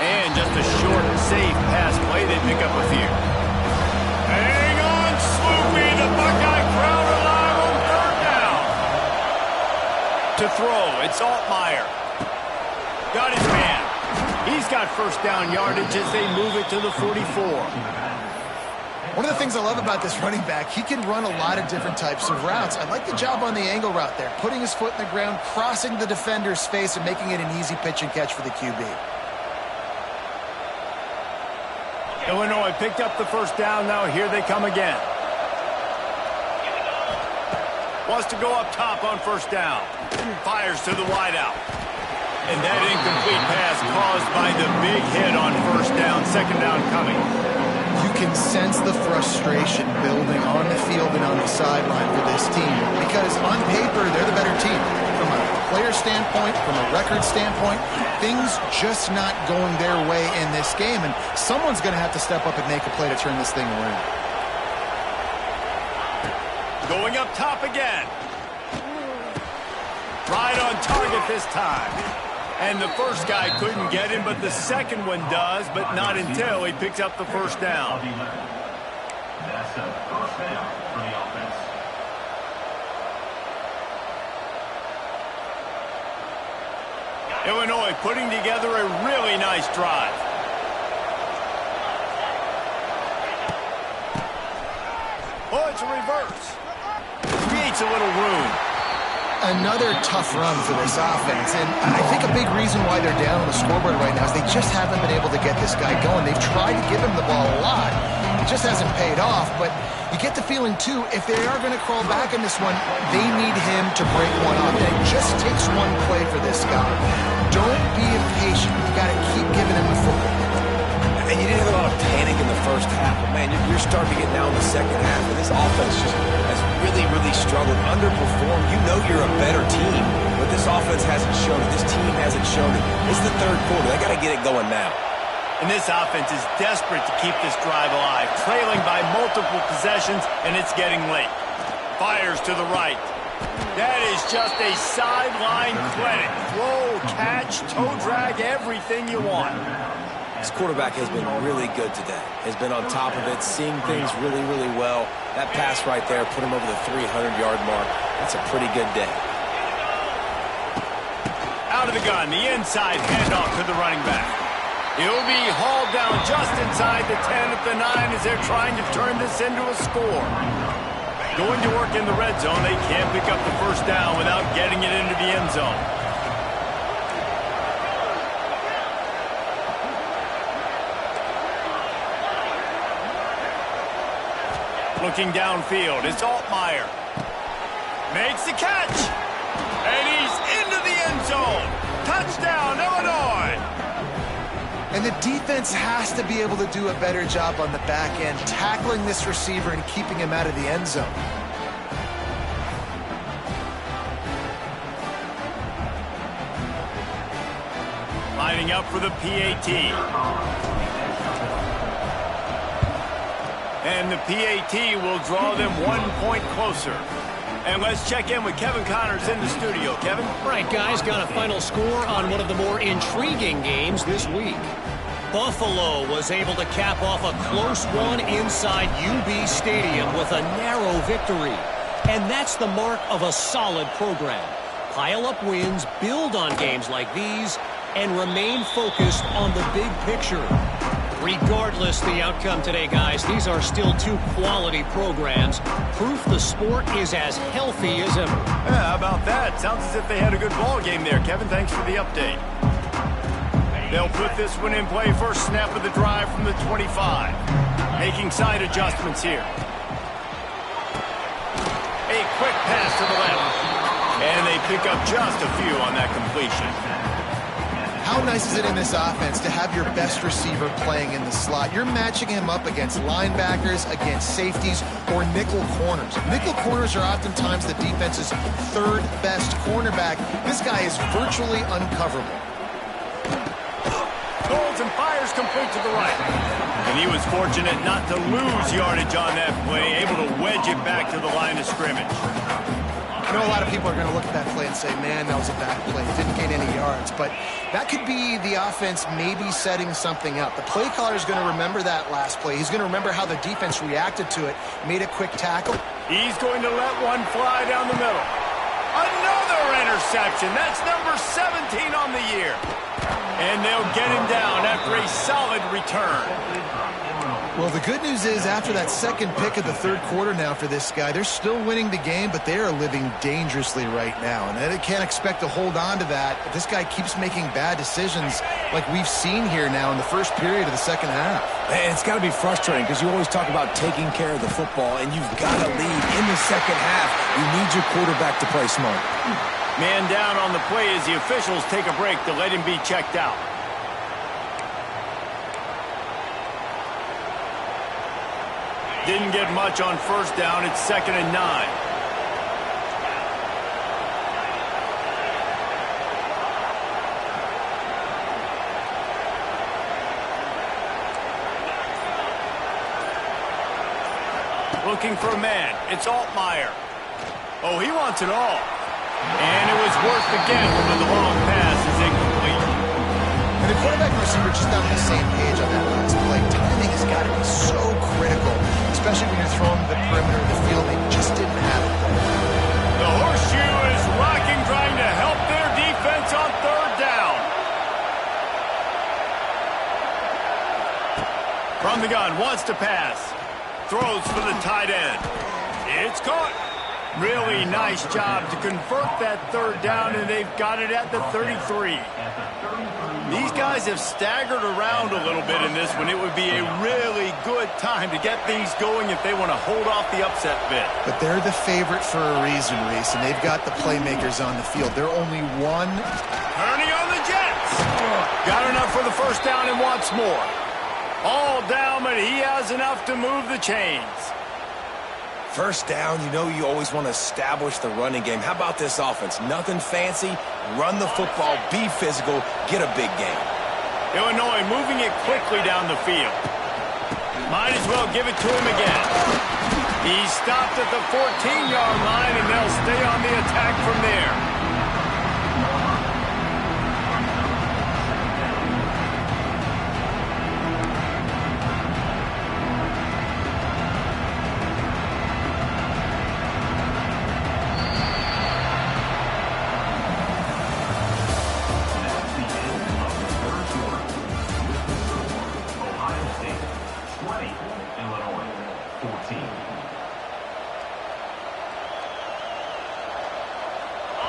And just a short, safe pass play. They pick up a few. Hang on, Sloopy. The Buckeye crowd alive on 3rd down. To throw, it's Altmaier. Got his man. He's got 1st down yardage as they move it to the 44. One of the things I love about this running back, he can run a lot of different types of routes. I like the job on the angle route there, putting his foot in the ground, crossing the defender's face, and making it an easy pitch and catch for the QB. Illinois picked up the 1st down. Now here they come again. Wants to go up top on 1st down. Fires to the wideout. And that incomplete pass caused by the big hit on 1st down. 2nd down coming. You can sense the frustration building on the field and on the sideline for this team because on paper, they're the better team. From a player standpoint, from a record standpoint, things just not going their way in this game, and someone's going to have to step up and make a play to turn this thing around. Going up top again. Right on target this time. And the first guy couldn't get him, but the second one does, but not until he picks up the first down. That's a first down for the offense. Illinois putting together a really nice drive. Oh, it's a reverse. Creates a little room. Another tough run for this offense, and I think a big reason why they're down on the scoreboard right now is they just haven't been able to get this guy going. They've tried to give him the ball a lot. It just hasn't paid off, but you get the feeling, too, if they are going to crawl back in this one, they need him to break one off. And it just takes one play for this guy. Don't be impatient. You got to keep giving him the football. And you didn't have a lot of panic in the first half, but man, you're starting to get now in the second half, and this offense just has really struggled, underperformed. You know you're a better team, but this offense hasn't shown it. This team hasn't shown it. It's the third quarter. They got to get it going now. And this offense is desperate to keep this drive alive, trailing by multiple possessions, and it's getting late. Fires to the right. That is just a sideline clinic. Throw, catch, toe drag, everything you want. This quarterback has been really good today. Has been on top of it, seeing things really well. That pass right there put him over the 300-yard mark. That's a pretty good day. Out of the gun, the inside handoff to the running back. He'll be hauled down just inside the 10 at the 9 as they're trying to turn this into a score. Going to work in the red zone, they can't pick up the first down without getting it into the end zone. Looking downfield, it's Altmaier. Makes the catch. And he's into the end zone. Touchdown, Illinois. And the defense has to be able to do a better job on the back end, tackling this receiver and keeping him out of the end zone. Lining up for the PAT. And the PAT will draw them 1 point closer. And let's check in with Kevin Connors in the studio. Kevin? Right, guys, got a final score on one of the more intriguing games this week. Buffalo was able to cap off a close one inside UB Stadium with a narrow victory. And that's the mark of a solid program. Pile up wins, build on games like these, and remain focused on the big picture. Regardless the outcome today, guys, these are still two quality programs. Proof the sport is as healthy as ever. Yeah, how about that? Sounds as if they had a good ball game there. Kevin, thanks for the update. They'll put this one in play. First snap of the drive from the 25. Making side adjustments here. A quick pass to the left. And they pick up just a few on that completion. How nice is it in this offense to have your best receiver playing in the slot? You're matching him up against linebackers, against safeties, or nickel corners. Nickel corners are oftentimes the defense's third best cornerback. This guy is virtually uncoverable. Holds and fires complete to the right. And he was fortunate not to lose yardage on that play, able to wedge it back to the line of scrimmage. I know a lot of people are going to look at that play and say, man, that was a bad play. Didn't gain any yards. But that could be the offense maybe setting something up. The play caller is going to remember that last play. He's going to remember how the defense reacted to it, made a quick tackle. He's going to let one fly down the middle. Another interception. That's number 17 on the year. And they'll get him down after a solid return. Well, the good news is after that second pick of the third quarter now for this guy, they're still winning the game, but they are living dangerously right now. And they can't expect to hold on to that if this guy keeps making bad decisions like we've seen here now in the first period of the second half. And it's got to be frustrating because you always talk about taking care of the football, and you've got to lead in the second half. You need your quarterback to play smart. Man down on the play as the officials take a break to let him be checked out. Didn't get much on first down. It's 2nd and 9. Looking for a man. It's Altmaier. Oh, he wants it all. And it was worth the gamble, but the long pass is incomplete. And the quarterback and receiver just not on the same page on that last play. Timing has got to be so critical, especially when you're throwing to the perimeter of the field. They just didn't have it there. The horseshoe is rocking, trying to help their defense on third down. From the gun, wants to pass. Throws for the tight end. It's caught. Really nice job to convert that third down, and they've got it at the 33. These guys have staggered around a little bit in this one. It would be a really good time to get things going if they want to hold off the upset bid. But they're the favorite for a reason, Reese, and they've got the playmakers on the field. They're only one. Turning on the Jets. Got enough for the first down and wants more. All down, but he has enough to move the chains. First down, you know you always want to establish the running game. How about this offense? Nothing fancy. Run the football, be physical, get a big gain. Illinois moving it quickly down the field. Might as well give it to him again. He stopped at the 14-yard line, and they'll stay on the attack from there.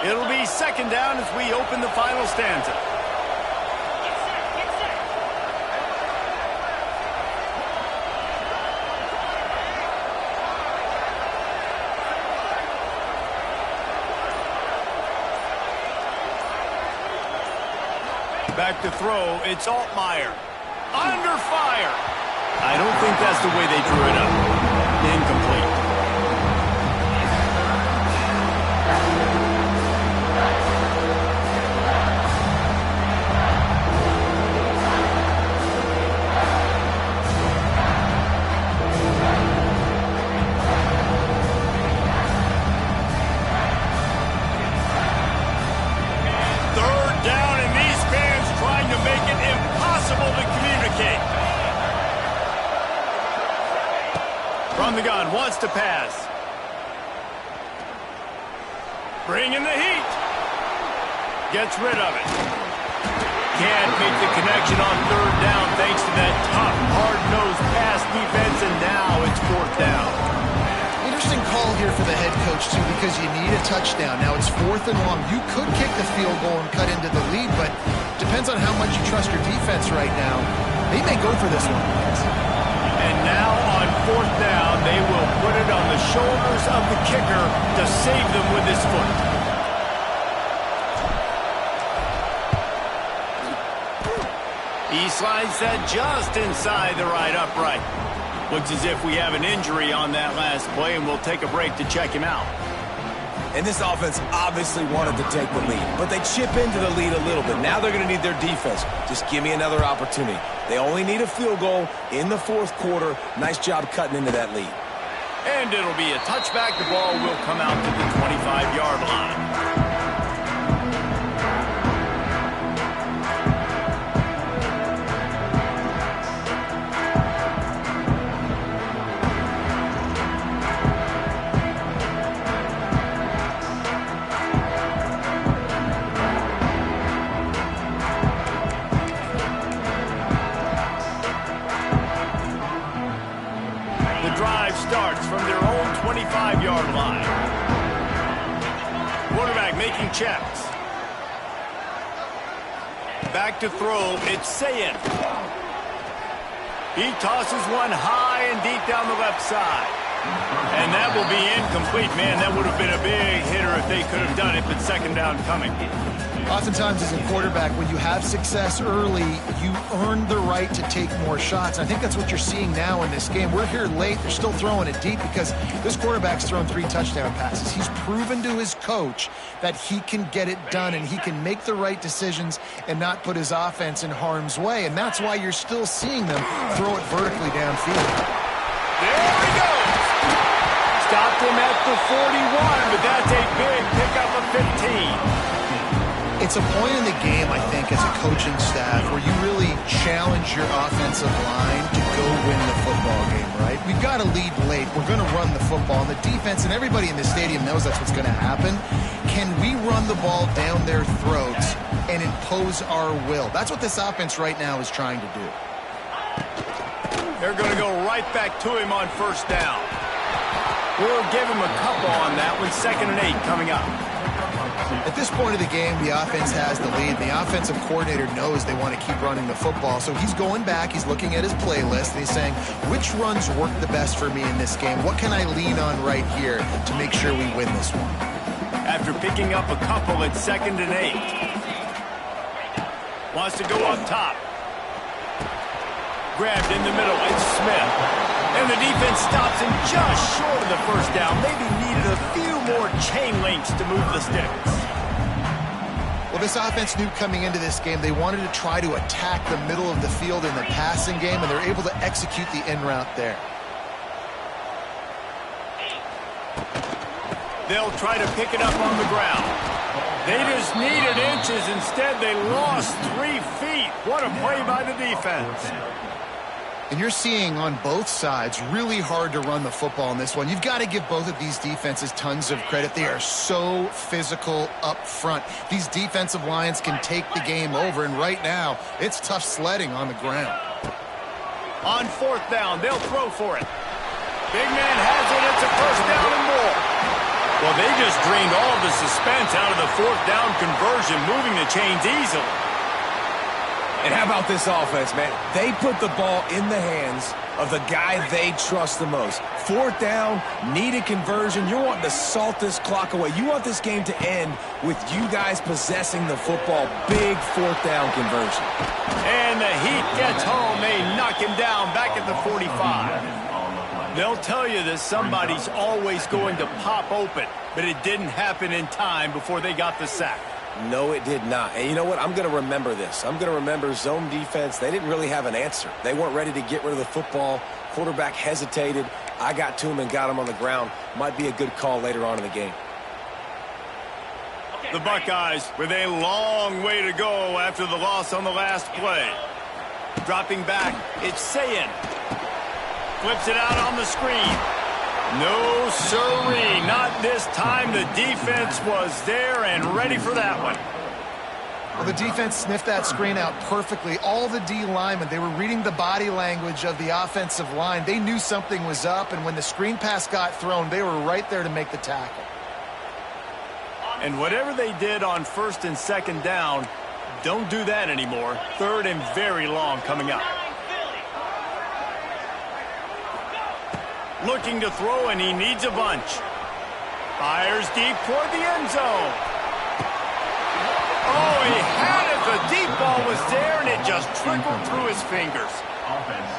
It'll be second down as we open the final stanza. Get set. Back to throw, it's Altmaier. Under fire. I don't think that's the way they drew it up. Incomplete. From the gun, wants to pass. Bringing the heat. Gets rid of it. Can't make the connection on third down thanks to that tough, hard-nosed pass defense, and now it's fourth down. Interesting call here for the head coach, too, because you need a touchdown. Now it's fourth and long. You could kick the field goal and cut into the lead, but depends on how much you trust your defense right now. They may go for this one. And now on fourth down, they will put it on the shoulders of the kicker to save them with his foot. He slides that just inside the right upright. Looks as if we have an injury on that last play, and we'll take a break to check him out. And this offense obviously wanted to take the lead, but they chip into the lead a little bit. Now they're going to need their defense. Just give me another opportunity. They only need a field goal in the fourth quarter. Nice job cutting into that lead. And it'll be a touchback. The ball will come out to the 25-yard line. Starts from their own 25-yard line. Quarterback making checks. Back to throw, it's Sayin. He tosses one high and deep down the left side. And that will be incomplete. Man, that would have been a big hitter if they could have done it, but second down coming. Oftentimes as a quarterback, when you have success early, you earn the right to take more shots. I think that's what you're seeing now in this game. We're here late. They're still throwing it deep because this quarterback's thrown 3 touchdown passes. He's proven to his coach that he can get it done and he can make the right decisions and not put his offense in harm's way. And that's why you're still seeing them throw it vertically downfield. There he goes. stopped him at the 41, but that's a big pickup of 15. It's a point in the game, I think, as a coaching staff where you really challenge your offensive line to go win the football game, right? We've got to lead late. We're going to run the football. And the defense and everybody in the stadium knows that's what's going to happen. Can we run the ball down their throats and impose our will? That's what this offense right now is trying to do. They're going to go right back to him on first down. We'll give him a couple on that one. 2nd and 8 coming up. At this point of the game, the offense has the lead. The offensive coordinator knows they want to keep running the football. So he's going back, he's looking at his playlist, and he's saying, which runs work the best for me in this game? What can I lean on right here to make sure we win this one? After picking up a couple at 2nd and 8. Wants to go up top. Grabbed in the middle, it's Smith. And the defense stops him just short of the first down. Maybe needed a few more chain links to move the sticks. Well, this offense knew coming into this game they wanted to try to attack the middle of the field in the passing game, and they're able to execute the in route there. They'll try to pick it up on the ground. They just needed inches. Instead, they lost 3 feet. What a play by the defense. And you're seeing on both sides really hard to run the football in this one. You've got to give both of these defenses tons of credit. They are so physical up front. These defensive lines can take the game over, and right now, it's tough sledding on the ground. On 4th down, they'll throw for it. Big man has it. It's a first down and more. Well, they just drained all of the suspense out of the 4th down conversion, moving the chains easily. And how about this offense, man? They put the ball in the hands of the guy they trust the most. 4th down, needed conversion. You're wanting to salt this clock away. You want this game to end with you guys possessing the football. Big 4th down conversion. And the Heat gets home. They knock him down back at the 45. They'll tell you that somebody's always going to pop open, but it didn't happen in time before they got the sack. No, it did not. And you know what? I'm going to remember this. I'm going to remember zone defense. They didn't really have an answer. They weren't ready to get rid of the football. Quarterback hesitated. I got to him and got him on the ground. Might be a good call later on in the game. The Buckeyes with a long way to go after the loss on the last play. Dropping back, it's Sayin. Flips it out on the screen. No, sirree, not this time. The defense was there and ready for that one. Well, the defense sniffed that screen out perfectly. All the D linemen, they were reading the body language of the offensive line. They knew something was up, and when the screen pass got thrown, they were right there to make the tackle. And whatever they did on 1st and 2nd down, don't do that anymore. 3rd and very long coming up. Looking to throw, and he needs a bunch. Fires deep toward the end zone. Oh, he had it. The deep ball was there, and it just trickled through his fingers.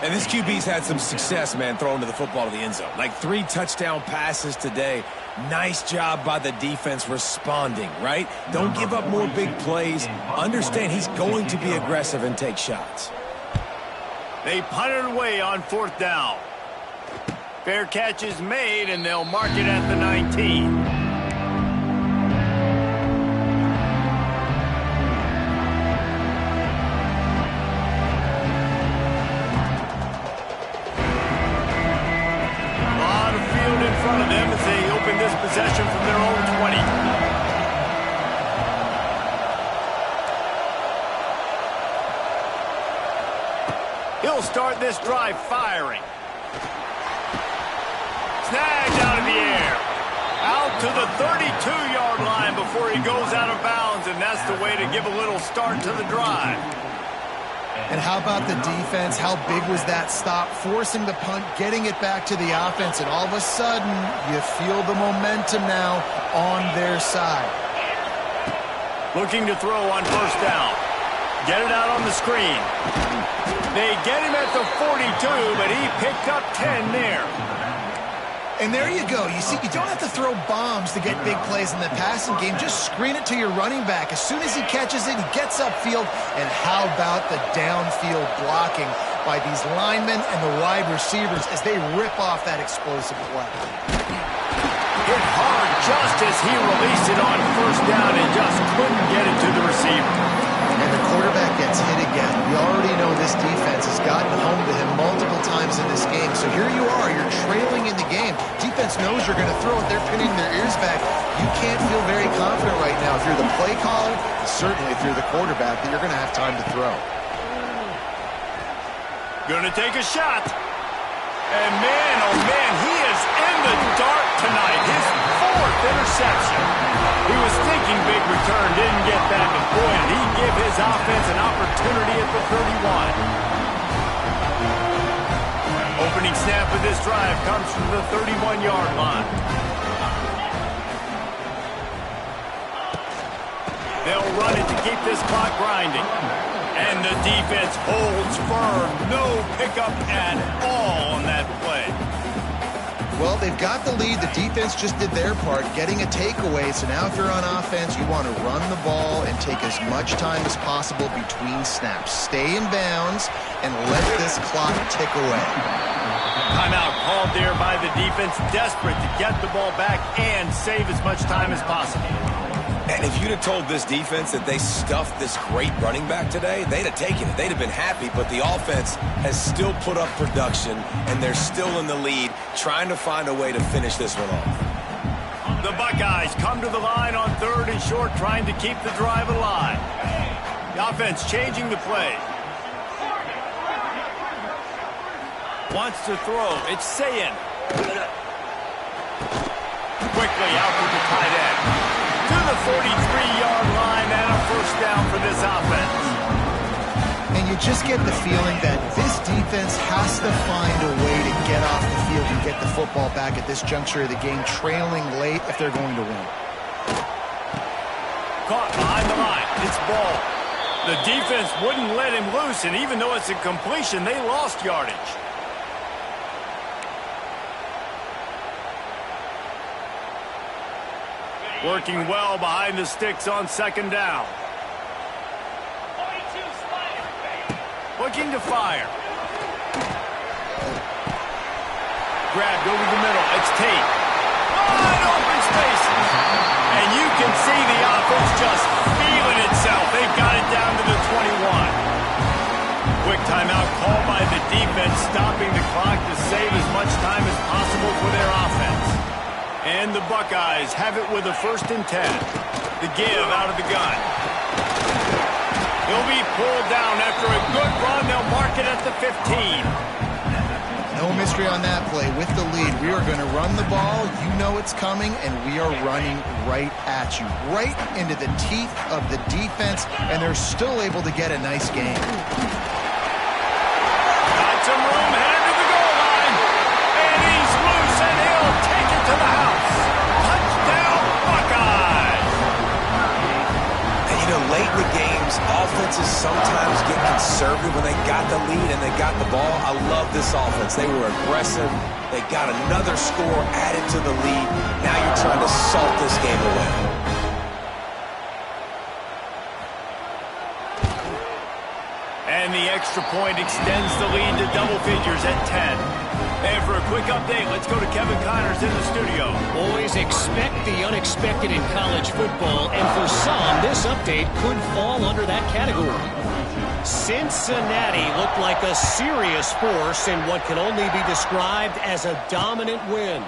And this QB's had some success, man, throwing to the football to the end zone. Like 3 touchdown passes today. Nice job by the defense responding, right? Don't give up more big plays. Understand he's going to be aggressive and take shots. They punt it away on 4th down. Fair catch is made, and they'll mark it at the 19. A lot of field in front of them as they open this possession from their own 20. He'll start this drive firing. Snagged out of the air. Out to the 32-yard line before he goes out of bounds, and that's the way to give a little start to the drive. And how about the defense? How big was that stop? Forcing the punt, getting it back to the offense, and all of a sudden, you feel the momentum now on their side. Looking to throw on 1st down. Get it out on the screen. They get him at the 42, but he picked up 10 there. And there you go. You see, you don't have to throw bombs to get big plays in the passing game. Just screen it to your running back. As soon as he catches it, he gets upfield. And how about the downfield blocking by these linemen and the wide receivers as they rip off that explosive play? just as he released it on first down and just couldn't get it to the receiver. And the quarterback gets hit again. We already know this defense has gotten home to him multiple times in this game. So here you are, you're trailing in the game. Defense knows you're going to throw it. They're pinning their ears back. You can't feel very confident right now if you're the play caller, and certainly if you're the quarterback, that you're going to have time to throw. Gonna take a shot. And man, oh man, he is in the dark tonight. His 4th interception. He was thinking big return, didn't get that, but boy, did he give his offense an opportunity at the 31. Opening snap of this drive comes from the 31-yard line. They'll run it to keep this clock grinding. And the defense holds firm. No pickup at all on that play. Well, they've got the lead. The defense just did their part, getting a takeaway. So now if you're on offense, you want to run the ball and take as much time as possible between snaps. Stay in bounds and let this clock tick away. Timeout called there by the defense, desperate to get the ball back and save as much time as possible. And if you'd have told this defense that they stuffed this great running back today, they'd have taken it. They'd have been happy, but the offense has still put up production, and they're still in the lead, trying to find a way to finish this one off. The Buckeyes come to the line on 3rd and short, trying to keep the drive alive. The offense changing the play. Wants to throw. It's Sayin. Quickly out to the tight end. To the 43-yard line and a first down for this offense. And you just get the feeling that this defense has to find a way to get off the field and get the football back at this juncture of the game, trailing late if they're going to win. Caught behind the line. It's ball. The defense wouldn't let him loose, and even though it's a completion, they lost yardage. Working well behind the sticks on 2nd down. Looking to fire. Grabbed over the middle. It's Tate. Wide open spaces. And you can see the offense just feeling itself. They've got it down to the 21. Quick timeout called by the defense, stopping the clock to save as much time as possible for their offense. And the Buckeyes have it with a 1st and 10. The give out of the gun. He'll be pulled down after a good run. They'll mark it at the 15. No mystery on that play. With the lead, we are going to run the ball. You know it's coming, and we are running right at you. Right into the teeth of the defense, and they're still able to get a nice game. Got some room, headed to the goal line. And he's loose, and he'll take it to the house. Touchdown, Buckeyes! And you know, late in the games, offenses sometimes get conservative when they got the lead and they got the ball. I love this offense. They were aggressive. They got another score added to the lead. Now you're trying to salt this game away. And the extra point extends the lead to double figures at 10. And for a quick update, let's go to Kevin Connors in the studio. Always expect the unexpected in college football, and for some, this update could fall under that category. Cincinnati looked like a serious force in what can only be described as a dominant win.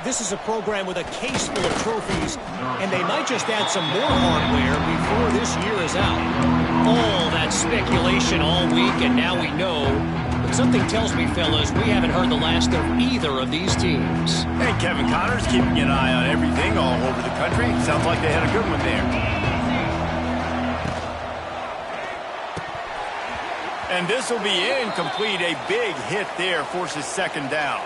This is a program with a case full of trophies, and they might just add some more hardware before this year is out. All that speculation all week, and now we know. But something tells me, fellas, we haven't heard the last of either of these teams. And Kevin Connors keeping an eye on everything all over the country. Sounds like they had a good one there. And this will be incomplete. A big hit there forces 2nd down.